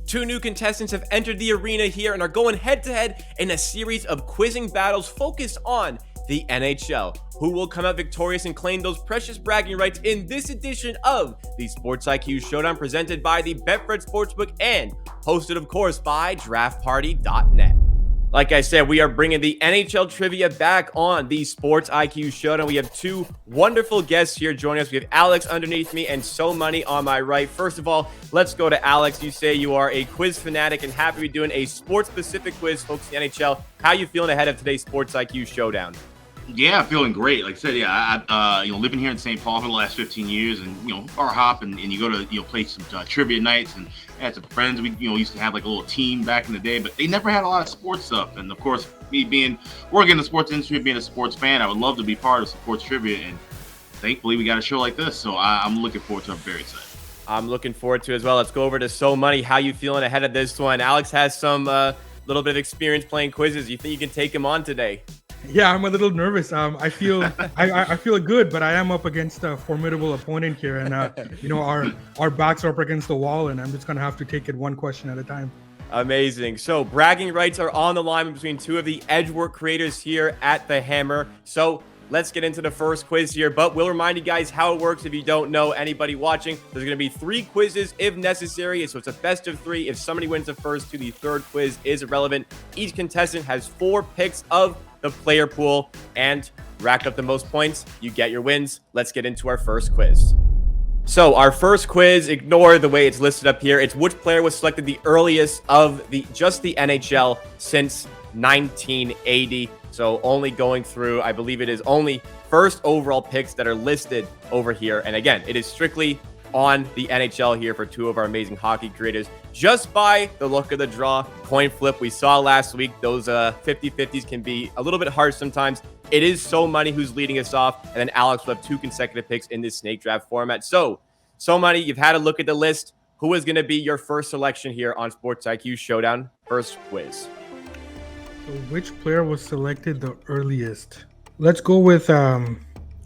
Two new contestants have entered the arena here and are going head-to-head in a series of quizzing battles focused on the NHL. Who will come out victorious and claim those precious bragging rights in this edition of the Sports IQ Showdown, presented by the Betfred Sportsbook and hosted, of course, by DraftParty.net. Like I said, we are bringing the NHL trivia back on the Sports IQ Showdown. We have two wonderful guests here joining us. We have Alex underneath me and So Money on my right. First of all, let's go to Alex. You say you are a quiz fanatic and happy to be doing a sports-specific quiz focused on the NHL. How are you feeling ahead of today's Sports IQ Showdown? Yeah, feeling great. Like I said, I living here in St. Paul for the last 15 years, and bar hop, and you go to play some trivia nights, and had some friends. We used to have like a little team back in the day, but they never had a lot of sports stuff. And of course, me being working in the sports industry, being a sports fan, I would love to be part of sports trivia. And thankfully, we got a show like this, so I'm looking forward to it. I'm very excited. I'm looking forward to it as well. Let's go over to So Money. How you feeling ahead of this one? Alex has some little bit of experience playing quizzes. You think you can take him on today? Yeah, I'm a little nervous. I feel I feel good, but I am up against a formidable opponent here, and our backs are up against the wall, and I'm just gonna have to take it one question at a time. Amazing. So bragging rights are on the line between two of the Edgework creators here at the Hammer. So let's get into the first quiz here, but we'll remind you guys how it works if you don't know. Anybody watching, there's going to be 3 quizzes if necessary, so it's a best of 3. If somebody wins the first 2, the third quiz is irrelevant. Each contestant has 4 picks of the player pool, and rack up the most points, you get your wins. Let's get into our first quiz. So our first quiz, ignore the way it's listed up here. It's which player was selected the earliest of the NHL since 1980. So only going through, I believe it is only first overall picks that are listed over here. And again, it is strictly on the NHL here for 2 of our amazing hockey creators. Just by the look of the draw, coin flip we saw last week, those 50-50s can be a little bit hard sometimes. It is So Money who's leading us off, and then Alex will have 2 consecutive picks in this snake draft format. So Money, you've had a look at the list. Who is going to be your first selection here on Sports IQ Showdown? First quiz. So which player was selected the earliest? Let's go with Dale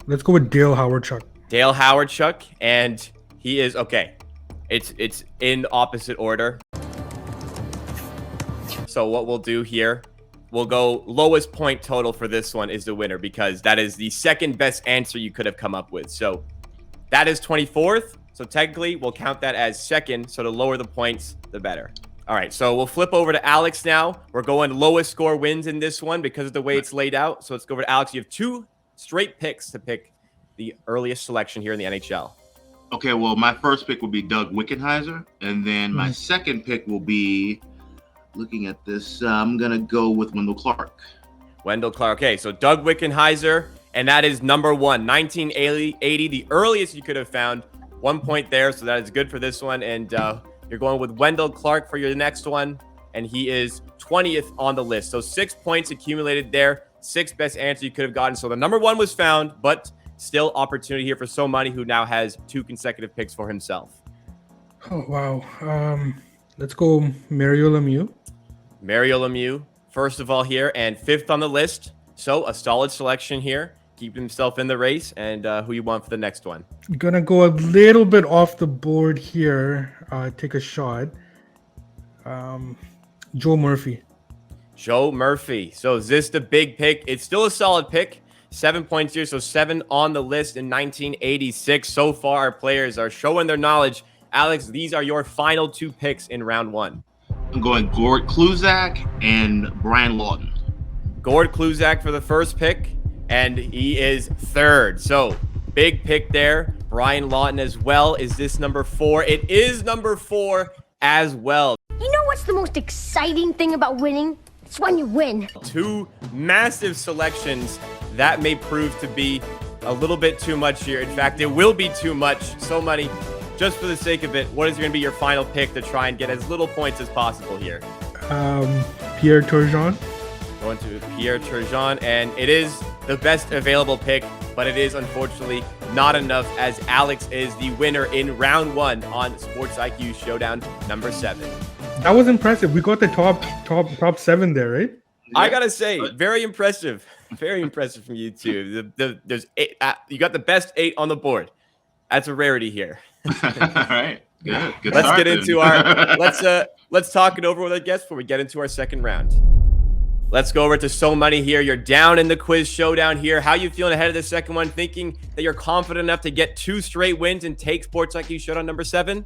Howardchuk. Dale Howardchuk, and he is okay. It's in opposite order. So what we'll do here, we'll go lowest point total for this one is the winner, because that is the second best answer you could have come up with. So that is 24th. So technically we'll count that as second. So the lower the points, the better. All right, so we'll flip over to Alex now. We're going lowest score wins in this one because of the way it's laid out. So let's go over to Alex. You have 2 straight picks to pick the earliest selection here in the NHL. Okay, well, my first pick will be Doug Wickenheiser, and then my second pick will be, looking at this, I'm going to go with Wendell Clark. Wendell Clark. Okay, so Doug Wickenheiser, and that is number 1, 1980, the earliest you could have found. 1 point there, so that is good for this one. And you're going with Wendell Clark for your next one, and he is 20th on the list. So 6 points accumulated there, 6th best answer you could have gotten. So the number 1 was found, but still opportunity here for So Money, who now has 2 consecutive picks for himself. Oh, wow. Let's go Mario Lemieux. Mario Lemieux, first of all here, and 5th on the list. So a solid selection here. Keep himself in the race. And who you want for the next one? I'm going to go a little bit off the board here. Take a shot. Joe Murphy. Joe Murphy. So is this the big pick? It's still a solid pick. 7 points here, so 7 on the list in 1986. So far, our players are showing their knowledge. Alex, these are your final 2 picks in round 1. I'm going Gord Kluzak and Brian Lawton. Gord Kluzak for the first pick, and he is 3rd. So big pick there. Brian Lawton as well. Is this number 4? It is number 4 as well. You know what's the most exciting thing about winning? It's when you win. 2 massive selections. That may prove to be a little bit too much here. In fact, it will be too much. So Money, just for the sake of it, what is going to be your final pick to try and get as little points as possible here? Pierre Turgeon. Going to Pierre Turgeon, and it is the best available pick, but it is unfortunately not enough, as Alex is the winner in round 1 on Sports IQ Showdown number 7. That was impressive. We got the top 7 there, right? I gotta say, very impressive. Very impressive from you two. There's 8, you got the best 8 on the board. That's a rarity here. All right. Good Let's start, get then. into our let's talk it over with our guests before we get into our second round. Let's go over to So Money here. You're down in the quiz showdown here. How you feeling ahead of the second one? Thinking that you're confident enough to get 2 straight wins and take Sports IQ Showdown number 7?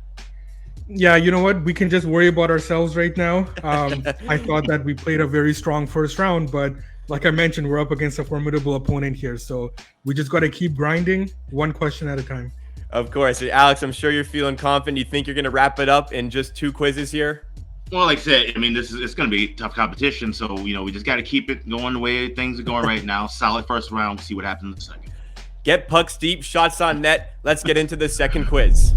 Yeah, you know what? We can just worry about ourselves right now. I thought that we played a very strong first round, but like I mentioned, we're up against a formidable opponent here. So we just got to keep grinding, one question at a time. Of course. Alex, I'm sure you're feeling confident. You think you're going to wrap it up in just 2 quizzes here? Well, like I said, I mean, it's going to be tough competition. So, we just got to keep it going the way things are going right now. Solid first round. See what happens in the second. Get pucks deep, shots on net. Let's get into the second quiz.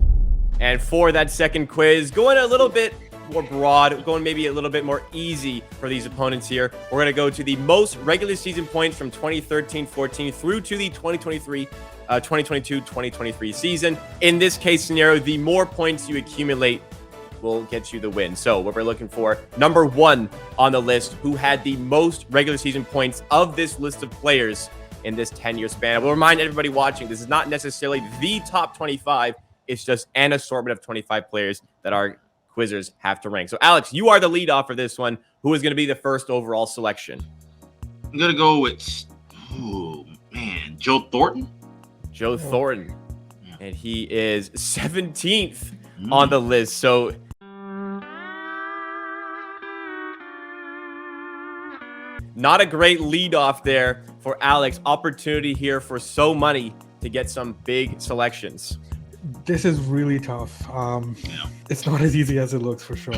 And for that second quiz, going a little bit more broad, going maybe a little bit more easy for these opponents here. We're going to go to the most regular season points from 2013-14 through to the 2022-2023 season. In this case scenario, the more points you accumulate will get you the win. So what we're looking for, number 1 on the list, who had the most regular season points of this list of players in this 10-year span. I will remind everybody watching, this is not necessarily the top 25. It's just an assortment of 25 players that our quizzers have to rank. So, Alex, you are the leadoff for this one. Who is going to be the first overall selection? I'm going to go with, Joe Thornton. Joe Thornton. And he is 17th on the list. So, not a great leadoff there for Alex. Opportunity here for So Money to get some big selections. This is really tough. It's not as easy as it looks for sure.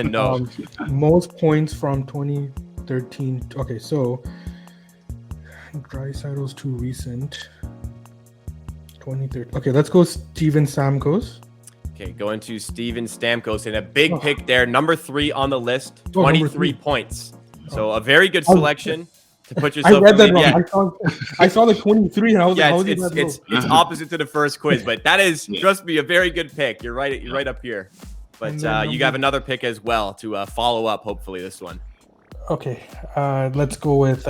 No. Most points from 2013. Okay, so Draisaitl's too recent. 2013. Okay, let's go Steven Stamkos. Okay, going to Steven Stamkos, and a big pick there. Number 3 on the list, 23 points. So a very good selection to put yourself. I read that in. wrong. Yeah. I saw the 23, and I was like, it's opposite to the first quiz, but that is, trust me, a very good pick. You're right. You're right up here. But you have another pick as well to follow up. Hopefully, this one. Okay, let's go with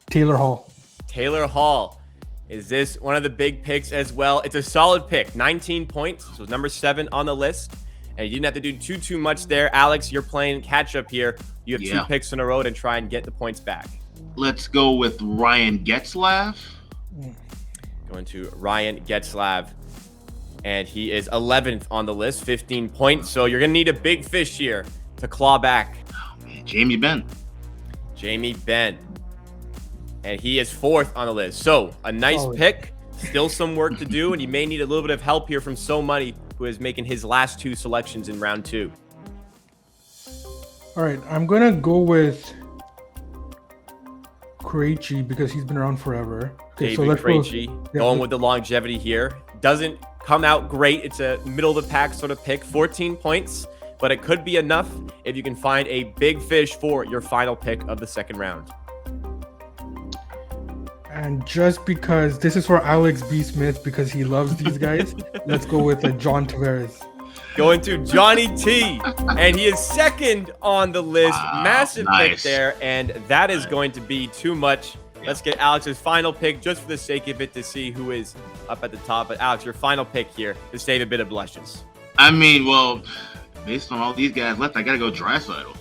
Taylor Hall. Taylor Hall. Is this one of the big picks as well? It's a solid pick. 19 points. So number 7 on the list. And you didn't have to do too much there. Alex, you're playing catch up here. You have 2 picks in a row to try and get the points back. Let's go with Ryan Getzlaf. Going to Ryan Getzlaf. And he is 11th on the list, 15 points. So you're going to need a big fish here to claw back. Oh, man. Jamie Benn. Jamie Benn. And he is 4th on the list. So a nice pick. Still some work to do. And you may need a little bit of help here from So Money, who is making his last 2 selections in round 2. All right, I'm going to go with Krejci because he's been around forever. Okay, David so let's Krejci, go. going with the longevity here. Doesn't come out great. It's a middle of the pack sort of pick. 14 points, but it could be enough if you can find a big fish for your final pick of the second round. And just because this is for Alex B. Smith because he loves these guys, let's go with John Tavares. Going to Johnny T, and he is 2nd on the list. Wow, Massive pick nice. there, and that is going to be too much. Let's get Alex's final pick just for the sake of it to see who is up at the top. But Alex, your final pick here to save a bit of blushes. I mean, well, based on all these guys left, I got to go Draisaitl.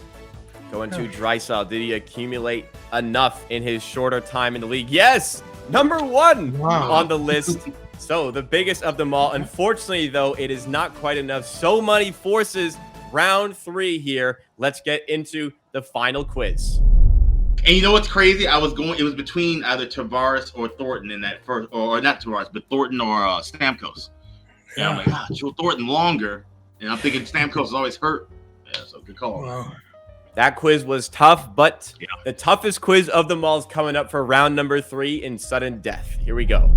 Going to Draisaitl. Did he accumulate enough in his shorter time in the league? Yes! Number 1 on the list. So the biggest of them all. Unfortunately, though, it is not quite enough. So Money forces round 3 here. Let's get into the final quiz. And you know what's crazy? It was between either Tavares or Thornton in that first, or not Tavares, but Thornton or Stamkos. And I'm like, Joe Thornton longer. And I'm thinking Stamkos is always hurt. Yeah, so good call. Wow. That quiz was tough, but the toughest quiz of them all is coming up for round number 3 in sudden death. Here we go.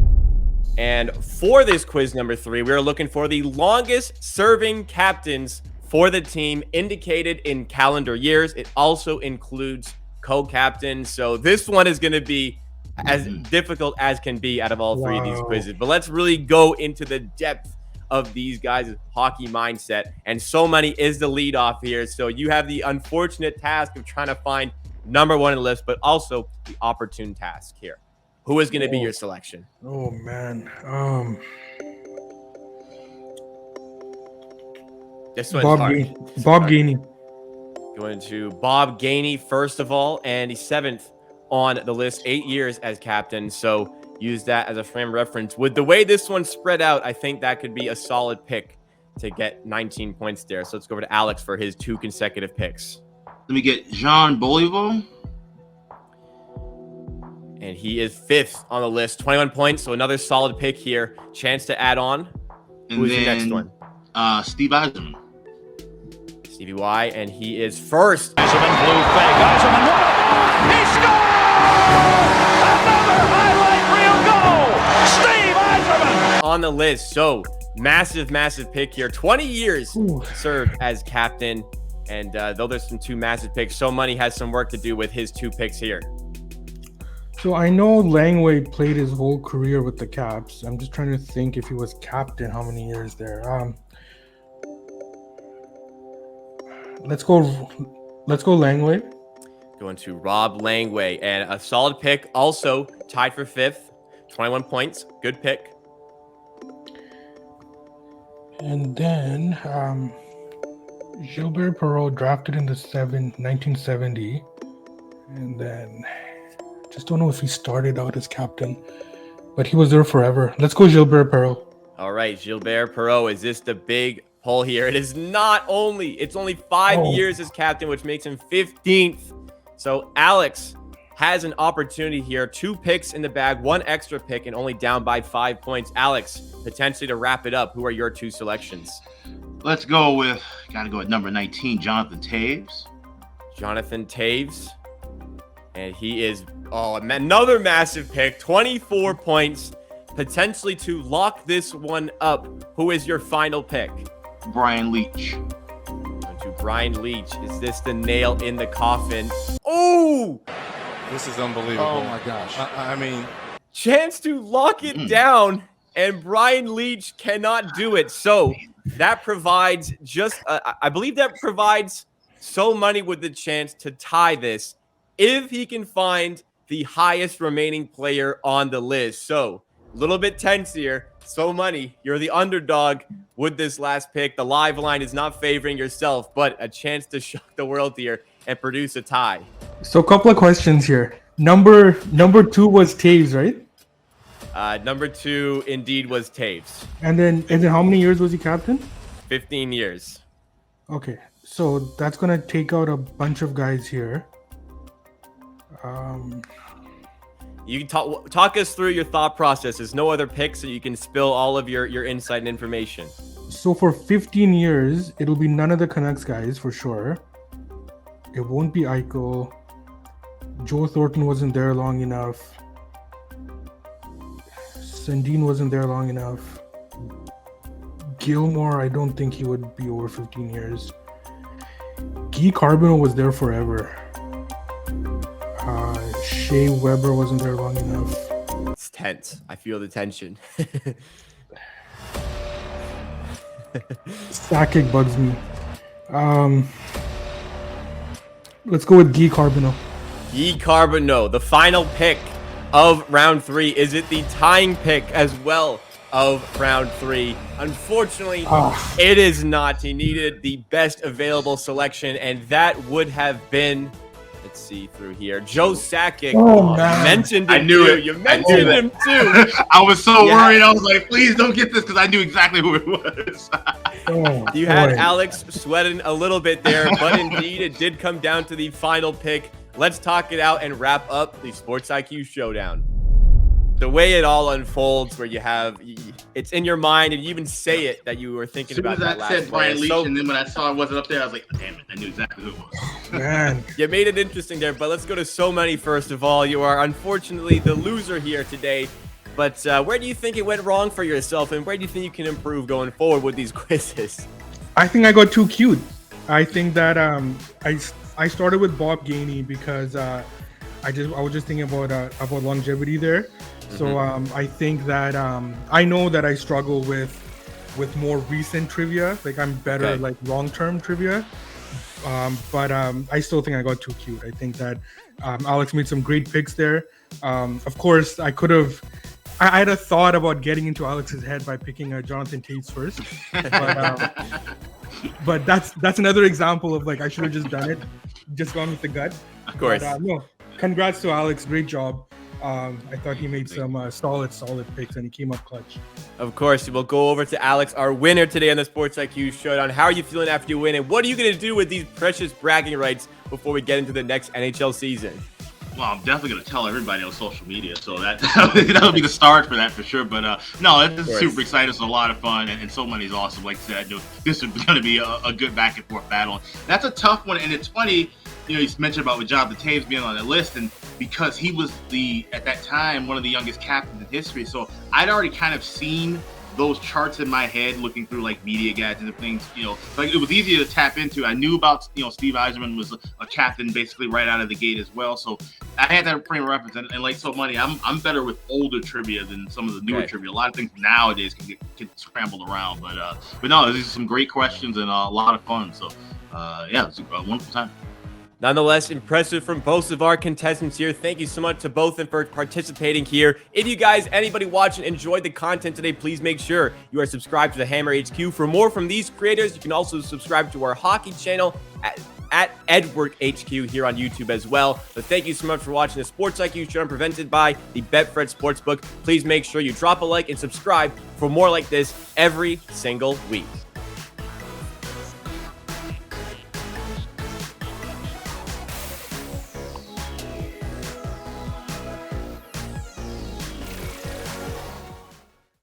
And for this quiz number 3, we are looking for the longest serving captains for the team indicated in calendar years. It also includes co-captains. So this one is going to be as difficult as can be out of all 3 of these quizzes. But let's really go into the depth of these guys' hockey mindset. And So Money is the leadoff here. So you have the unfortunate task of trying to find number 1 on the list, but also the opportune task here. Who is going to be your selection? Oh man. This one's Bob hard. Gainey. Bob Gainey. Going to Bob Gainey first of all, and he's 7th on the list, 8 years as captain. So use that as a frame of reference. With the way this one spread out, I think that could be a solid pick to get 19 points there. So let's go over to Alex for his 2 consecutive picks. Let me get Jean Bolivar. And he is 5th on the list, 21 points. So another solid pick here. Chance to add on. Who's your next one? Steve Eiserman. Stevie Y, and he is 1st. Eiserman blew fake. Eiserman, he scores! Another highlight reel goal! Steve Eiserman! On the list. So massive pick here. 20 years served as captain. And though there's some 2 massive picks, So Money has some work to do with his 2 picks here. So I know Langway played his whole career with the Caps. I'm just trying to think if he was captain, how many years there. Let's go Langway. Going to Rob Langway, and a solid pick. Also tied for 5th, 21 points. Good pick. And then Gilbert Perreault, drafted in the 1970, and then just don't know if he started out as captain, but he was there forever. Let's go Gilbert Perreault. All right, Gilbert Perreault. Is this the big pull here? It is not only. It's only 5 years as captain, which makes him 15th. So Alex has an opportunity here. 2 picks in the bag, 1 extra pick, and only down by 5 points. Alex, potentially to wrap it up, who are your 2 selections? Let's go with, gotta go at number 19, Jonathan Toews. Jonathan Toews. And he is, another massive pick, 24 points, potentially to lock this one up. Who is your final pick? Brian Leach. Going to Brian Leach. Is this the nail in the coffin? Oh! This is unbelievable. Oh my gosh. I mean, Chance to lock it down, and Brian Leach cannot do it. So that provides I believe that provides So Money with the chance to tie this if he can find the highest remaining player on the list. So a little bit tense here. So Money, you're the underdog with this last pick. The live line is not favoring yourself, but a chance to shock the world here and produce a tie. So a couple of questions here. Number 2 was Toews, right? Number 2 indeed was Toews. And then how many years was he captain? 15 years. Okay, so that's gonna take out a bunch of guys here. You can talk us through your thought process. There's no other picks, so you can spill all of your insight and information. So for 15 years, it'll be none of the Canucks guys for sure. It won't be Eichel. Joe Thornton wasn't there long enough. Sandin wasn't there long enough. Gilmore, I don't think he would be over 15 years. Guy Carbonneau was there forever. Shea Weber wasn't there long enough. It's tense. I feel the tension. Sakic bugs me. Let's go with Guy Carbonneau. Guy Carbonneau, the final pick of round 3. Is it the tying pick as well of round 3? Unfortunately, it is not. He needed the best available selection, and that would have been, let's see through here, Joe Sakic. Oh, man. You mentioned him I knew too. it. You mentioned him too. I was so Yeah. worried. I was like, please don't get this, because I knew exactly who it was. You had boy. Alex sweating a little bit there, but indeed it did come down to the final pick. Let's talk it out and wrap up the Sports IQ Showdown. The way it all unfolds, where you have, it's in your mind, and you even say it that you were thinking As soon about as that I last said Brian player. Leach, So and then when I saw it wasn't up there, I was like, damn it, I knew exactly who it was. Man. you made it interesting there, but let's go to So Many first of all. You are unfortunately the loser here today, but where do you think it went wrong for yourself, and where do you think you can improve going forward with these quizzes? I think I got too cute. I think that I started with Bob Gainey because I was just thinking about longevity there. So I think that I know that I struggle with more recent trivia. Like I'm better like long-term trivia. But I still think I got too cute. I think that Alex made some great picks there. Of course, I had a thought about getting into Alex's head by picking Jonathan Toews first. But that's another example of like I should have just done it, just gone with the gut. Of course. But, no, congrats to Alex. Great job. I thought he made some solid picks and he came up clutch. Of course, we'll go over to Alex, our winner today on the Sports IQ Showdown. How are you feeling after you win, and what are you going to do with these precious bragging rights before we get into the next NHL season? Well, I'm definitely going to tell everybody on social media, so that'll be the start for that for sure. But no, it's super exciting. It's a lot of fun, and so money's awesome. Like I said, this is going to be a good back and forth battle. That's a tough one, and it's funny. You mentioned about with Jonathan Toews being on that list, and because he was at that time one of the youngest captains in history, so I'd already kind of seen those charts in my head, looking through like media guides and things. Like it was easy to tap into. I knew about Steve Yzerman was a captain basically right out of the gate as well, so I had that frame of reference. And like so money, I'm better with older trivia than some of the newer trivia. A lot of things nowadays can get scrambled around, but no, these are some great questions and a lot of fun. So yeah, it's a wonderful time. Nonetheless, impressive from both of our contestants here. Thank you so much to both of them for participating here. If you guys, anybody watching, enjoyed the content today, please make sure you are subscribed to the Hammer HQ. For more from these creators, you can also subscribe to our hockey channel at Edward HQ here on YouTube as well. But thank you so much for watching the Sports IQ Showdown presented by the Betfred Sportsbook. Please make sure you drop a like and subscribe for more like this every single week.